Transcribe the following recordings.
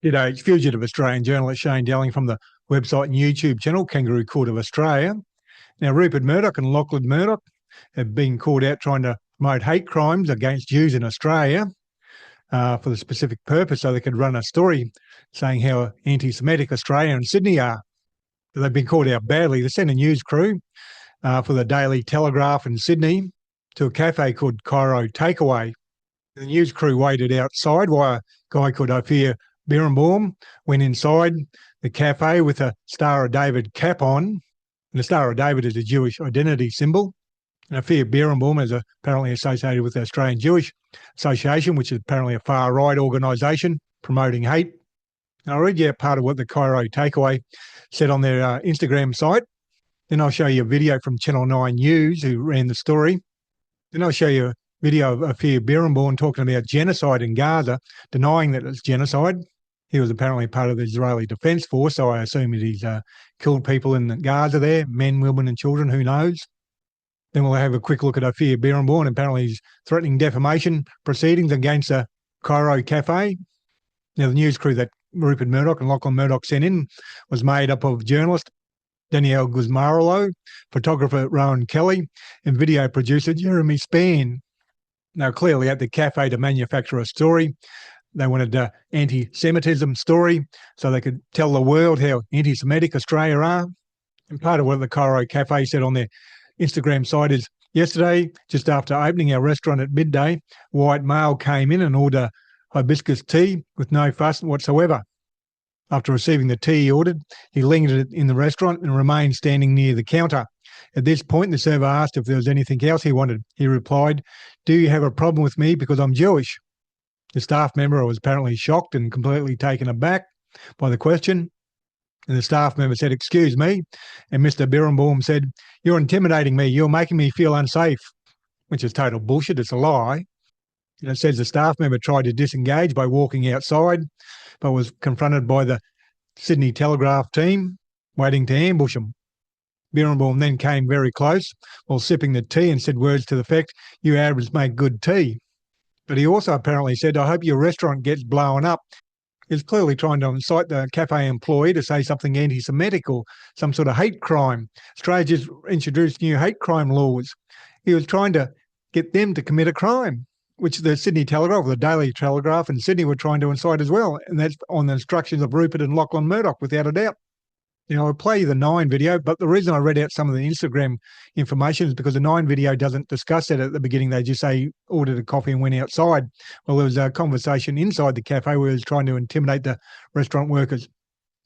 G'day, fugitive Australian journalist Shane Delling from the website and YouTube channel Kangaroo Court of Australia. Now, Rupert Murdoch and Lachlan Murdoch have been caught out trying to promote hate crimes against Jews in Australia for the specific purpose so they could run a story saying how anti-Semitic Australia and Sydney are. They've been caught out badly. They sent a news crew for the Daily Telegraph in Sydney to a cafe called Cairo Takeaway. The news crew waited outside while a guy called Ophir Birnbaum went inside the cafe with a Star of David cap on. And the Star of David is a Jewish identity symbol. And Ophir Birnbaum is apparently associated with the Australian Jewish Association, which is apparently a far-right organisation promoting hate. And I'll read you part of what the Cairo Takeaway said on their Instagram site. Then I'll show you a video from Channel 9 News, who ran the story. Then I'll show you a video of Ophir Birnbaum talking about genocide in Gaza, denying that it's genocide. He was apparently part of the Israeli Defence Force, so I assume that he's killed people in Gaza there, men, women and children, who knows. Then we'll have a quick look at Ophir Birnbaum. Apparently he's threatening defamation proceedings against a Cairo cafe. Now, the news crew that Rupert Murdoch and Lachlan Murdoch sent in was made up of journalist Danielle Guzmarolo, photographer Rowan Kelly, and video producer Jeremy Spann. Now, clearly at the cafe to manufacture a story. They wanted an anti-Semitism story so they could tell the world how anti-Semitic Australia are. And part of what the Cairo Cafe said on their Instagram site is, yesterday, just after opening our restaurant at midday, a white male came in and ordered hibiscus tea with no fuss whatsoever. After receiving the tea he ordered, he lingered in the restaurant and remained standing near the counter. At this point, the server asked if there was anything else he wanted. He replied, "Do you have a problem with me because I'm Jewish?" The staff member was apparently shocked and completely taken aback by the question. And the staff member said, "Excuse me." And Mr. Birnbaum said, "You're intimidating me. You're making me feel unsafe," which is total bullshit. It's a lie. And it says the staff member tried to disengage by walking outside, but was confronted by the Sydney Telegraph team waiting to ambush him. Birnbaum then came very close while sipping the tea and said words to the effect, "You Arabs make good tea." But he also apparently said, "I hope your restaurant gets blown up." He was clearly trying to incite the cafe employee to say something anti-Semitic or some sort of hate crime. Australia just introduced new hate crime laws. He was trying to get them to commit a crime, which the Sydney Telegraph, the Daily Telegraph in Sydney were trying to incite as well. And that's on the instructions of Rupert and Lachlan Murdoch, without a doubt. You know, I'll play the 9 video, but the reason I read out some of the Instagram information is because the 9 video doesn't discuss it at the beginning. They just say ordered a coffee and went outside. Well, there was a conversation inside the cafe where he was trying to intimidate the restaurant workers.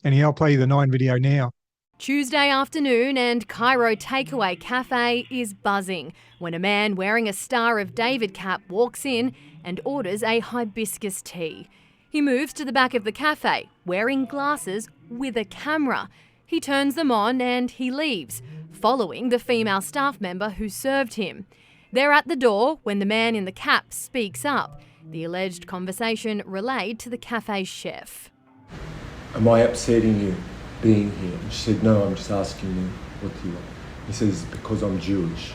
Anyhow, I'll play the 9 video now. Tuesday afternoon and Cairo Takeaway Cafe is buzzing when a man wearing a Star of David cap walks in and orders a hibiscus tea. He moves to the back of the cafe, wearing glasses with a camera. He turns them on and he leaves, following the female staff member who served him. They're at the door when the man in the cap speaks up. The alleged conversation relayed to the cafe's chef. "Am I upsetting you being here?" And she said, "No, I'm just asking you what do you want." He says, "Because I'm Jewish."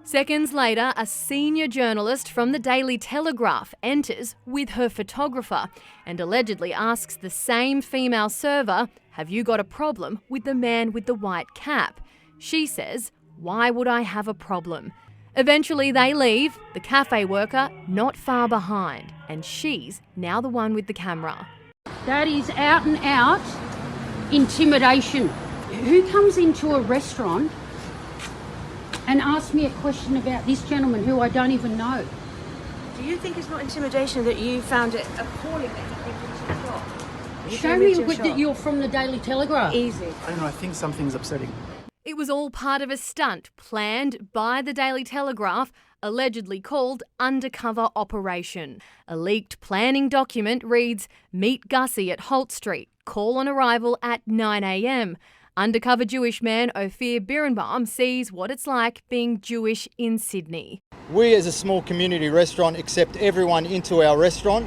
Seconds later, a senior journalist from the Daily Telegraph enters with her photographer and allegedly asks the same female server, "Have you got a problem with the man with the white cap?" She says, "Why would I have a problem?" Eventually they leave, the cafe worker not far behind, and she's now the one with the camera. That is out and out intimidation. Who comes into a restaurant and asks me a question about this gentleman who I don't even know? Do you think it's not intimidation that you found it appalling that he came into your shop? Show me that you're from the Daily Telegraph. Easy. I don't know, I think something's upsetting. It was all part of a stunt planned by the Daily Telegraph, allegedly called Undercover Operation. A leaked planning document reads, "Meet Gussie at Holt Street. Call on arrival at 9 a.m. Undercover Jewish man Ophir Birnbaum sees what it's like being Jewish in Sydney. We as a small community restaurant accept everyone into our restaurant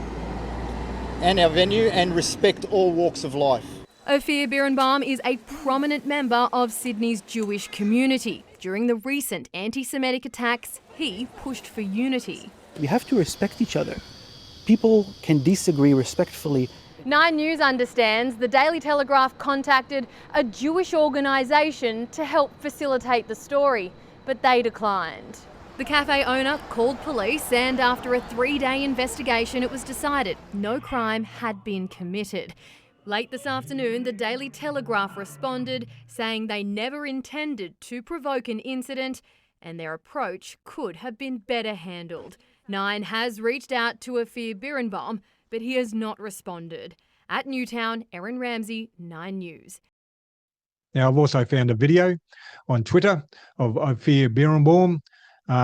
and our venue and respect all walks of life. Ophir Birnbaum is a prominent member of Sydney's Jewish community. During the recent anti-Semitic attacks, he pushed for unity. We have to respect each other. People can disagree respectfully Nine News understands the Daily Telegraph contacted a Jewish organisation to help facilitate the story, but they declined. The cafe owner called police, and after a 3-day investigation it was decided no crime had been committed. Late this afternoon, the Daily Telegraph responded, saying they never intended to provoke an incident and their approach could have been better handled. Nine has reached out to Ophir Birnbaum, but he has not responded. At Newtown, Erin Ramsey, 9 News. Now, I've also found a video on Twitter of Ophir Birnbaum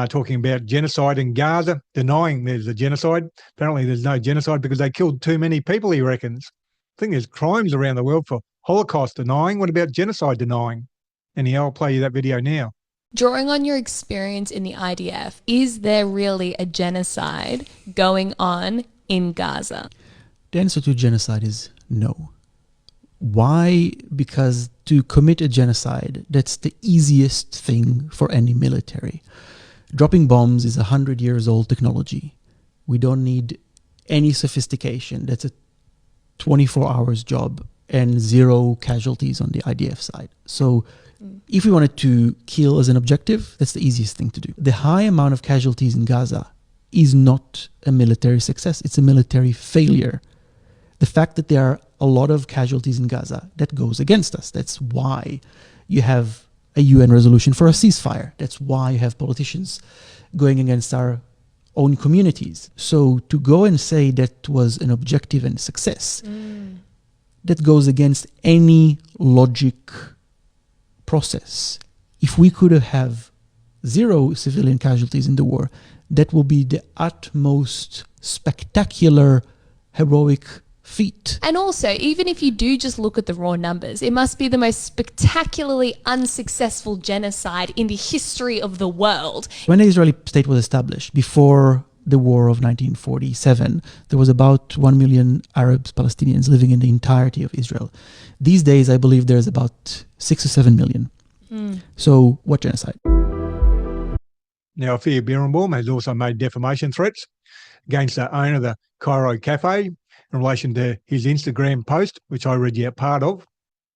talking about genocide in Gaza, denying there's a genocide. Apparently there's no genocide because they killed too many people, he reckons. I think there's crimes around the world for Holocaust denying. What about genocide denying? Anyhow, I'll play you that video now. Drawing on your experience in the IDF, is there really a genocide going on in Gaza? The answer to genocide is no. Why? Because to commit a genocide, that's the easiest thing for any military. Dropping bombs is 100 years old technology. We don't need any sophistication. That's a 24 hours job and 0 casualties on the IDF side. So if we wanted to kill as an objective, that's the easiest thing to do. The high amount of casualties in Gaza is not a military success. It's a military failure. The fact that there are a lot of casualties in Gaza, that goes against us. That's why you have a UN resolution for a ceasefire. That's why you have politicians going against our own communities. So to go and say that was an objective and success, that goes against any logic process. If we could have 0 civilian casualties in the war, that will be the utmost spectacular, heroic feat. And also, even if you do just look at the raw numbers, it must be the most spectacularly unsuccessful genocide in the history of the world. When the Israeli state was established, before the war of 1947, there was about 1 million Arabs, Palestinians living in the entirety of Israel. These days, I believe there's about 6 or 7 million. So what genocide? Now, Ophir Birnbaum has also made defamation threats against the owner of the Cairo Café in relation to his Instagram post, which I read you a part of.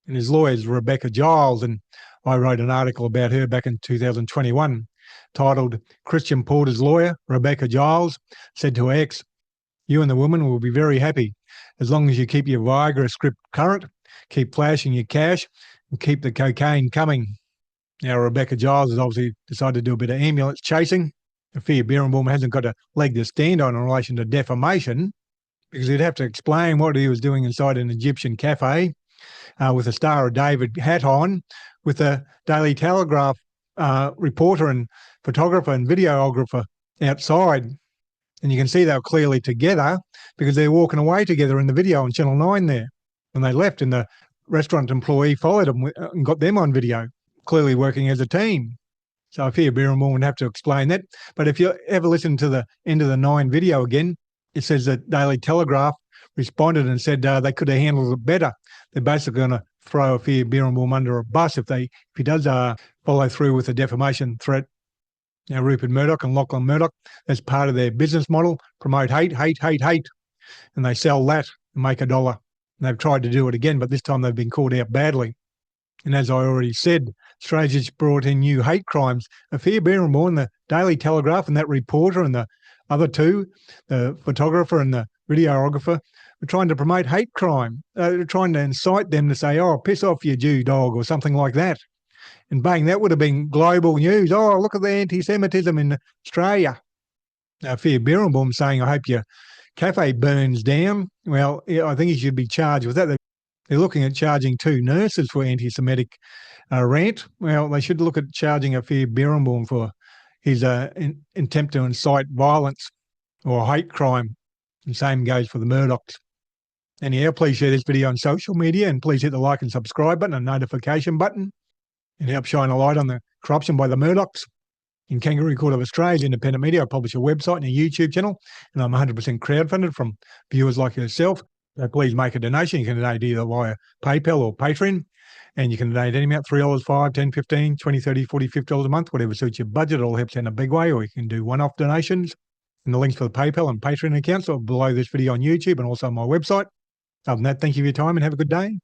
And his lawyer is Rebecca Giles, and I wrote an article about her back in 2021 titled Christian Porter's lawyer, Rebecca Giles, said to her ex, "You and the woman will be very happy as long as you keep your Viagra script current, keep flashing your cash, and keep the cocaine coming." Now, Rebecca Giles has obviously decided to do a bit of ambulance chasing. Ophir Birnbaum hasn't got a leg to stand on in relation to defamation, because he'd have to explain what he was doing inside an Egyptian cafe with a Star of David hat on, with a Daily Telegraph reporter and photographer and videographer outside. And you can see they were clearly together because they're walking away together in the video on Channel 9 there. When they left, and the restaurant employee followed them and got them on video, clearly working as a team. So Ophir Birnbaum would have to explain that. But if you ever listen to the end of the 9 video again, it says that Daily Telegraph responded and said they could have handled it better. They're basically going to throw Ophir Birnbaum under a bus if he does follow through with a defamation threat. Now, Rupert Murdoch and Lachlan Murdoch, as part of their business model, promote hate, and they sell that and make $1. And they've tried to do it again, but this time they've been called out badly. And as I already said, Australia's just brought in new hate crimes. Ophir Birnbaum, the Daily Telegraph, and that reporter and the other 2, the photographer and the videographer, were trying to promote hate crime. They're trying to incite them to say, "Oh, piss off, you Jew dog," or something like that. And bang, that would have been global news. "Oh, look at the anti-Semitism in Australia." Now, Ophir Birnbaum saying, "I hope your cafe burns down." Well, yeah, I think he should be charged with that. They're looking at charging 2 nurses for anti-Semitic rant. Well, they should look at charging Ophir Birnbaum for his attempt to incite violence or hate crime. And same goes for the Murdochs. Anyhow, please share this video on social media, and please hit the like and subscribe button and notification button, and help shine a light on the corruption by the Murdochs. In Kangaroo Court of Australia's independent media, I publish a website and a YouTube channel, and I'm 100% crowdfunded from viewers like yourself. So please make a donation. You can donate either via PayPal or Patreon, and you can donate any amount, $3, $5, $10, $15, $20, $30, $40, $50 a month, whatever suits your budget. It all helps in a big way, or you can do one-off donations. And the links for the PayPal and Patreon accounts are below this video on YouTube and also on my website. Other than that, thank you for your time and have a good day.